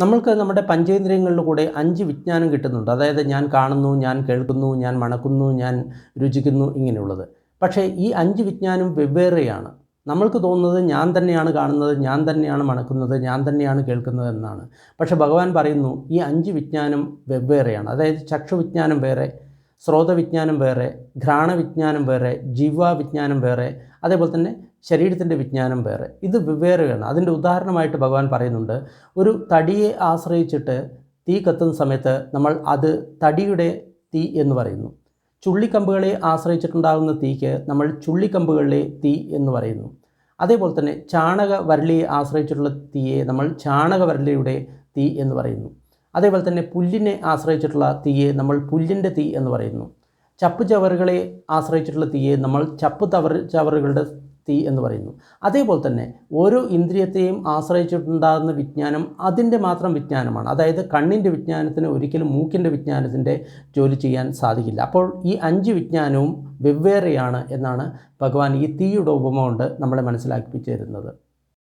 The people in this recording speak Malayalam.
നമ്മൾക്ക് നമ്മുടെ പഞ്ചേന്ദ്രിയങ്ങളിലൂടെ 5 വിജ്ഞാനം കിട്ടുന്നുണ്ട്. അതായത് ഞാൻ കാണുന്നു, ഞാൻ കേൾക്കുന്നു, ഞാൻ മണക്കുന്നു, ഞാൻ രുചിക്കുന്നു ഇങ്ങനെയുള്ളത്. പക്ഷേ ഈ 5 വിജ്ഞാനം വെവ്വേറെയാണ്. നമ്മൾക്ക് തോന്നുന്നത് ഞാൻ തന്നെയാണ് കാണുന്നത്, ഞാൻ തന്നെയാണ് മണക്കുന്നത്, ഞാൻ തന്നെയാണ് കേൾക്കുന്നത് എന്നാണ്. പക്ഷേ ഭഗവാൻ പറയുന്നു ഈ 5 വിജ്ഞാനം വെവ്വേറെയാണ്. അതായത് ചക്ഷുവിജ്ഞാനം വേറെ, ശ്രോതവിജ്ഞാനം വേറെ, ഘ്രാണവിജ്ഞാനം വേറെ, ജിഹ്വാവിജ്ഞാനം വേറെ, അതേപോലെ തന്നെ ശരീരത്തിൻ്റെ വിജ്ഞാനം വേറെ. ഇത് വെവ്വേറെയാണ്. അതിൻ്റെ ഉദാഹരണമായിട്ട് ഭഗവാൻ പറയുന്നുണ്ട്, ഒരു തടിയെ ആശ്രയിച്ചിട്ട് തീ കത്തുന്ന സമയത്ത് നമ്മൾ അത് തടിയുടെ തീ എന്ന് പറയുന്നു. ചുള്ളിക്കമ്പുകളെ ആശ്രയിച്ചിട്ടുണ്ടാകുന്ന തീക്ക് നമ്മൾ ചുള്ളിക്കമ്പുകളിലെ തീ എന്ന് പറയുന്നു. അതേപോലെ തന്നെ ചാണകവരളിയെ ആശ്രയിച്ചിട്ടുള്ള തീയെ നമ്മൾ ചാണകവരളിയുടെ തീ എന്ന് പറയുന്നു. അതേപോലെ തന്നെ പുല്ലിനെ ആശ്രയിച്ചിട്ടുള്ള തീയെ നമ്മൾ പുല്ലിൻ്റെ തീ എന്ന് പറയുന്നു. ചപ്പ് ചവറുകളെ ആശ്രയിച്ചിട്ടുള്ള തീയെ നമ്മൾ ചവറുകളുടെ തീ എന്ന് പറയുന്നു. അതേപോലെ തന്നെ ഓരോ ഇന്ദ്രിയത്തെയും ആശ്രയിച്ചിട്ടുണ്ടാകുന്ന വിജ്ഞാനം അതിൻ്റെ മാത്രം വിജ്ഞാനമാണ്. അതായത് കണ്ണിൻ്റെ വിജ്ഞാനത്തിന് ഒരിക്കലും മൂക്കിൻ്റെ വിജ്ഞാനത്തിൻ്റെ ജോലി ചെയ്യാൻ സാധിക്കില്ല. അപ്പോൾ ഈ 5 വിജ്ഞാനവും വെവ്വേറെയാണ് എന്നാണ് ഭഗവാൻ ഈ തീയുടെ ഉപമ കൊണ്ട് നമ്മളെ മനസ്സിലാക്കിപ്പിച്ചു തരുന്നത്.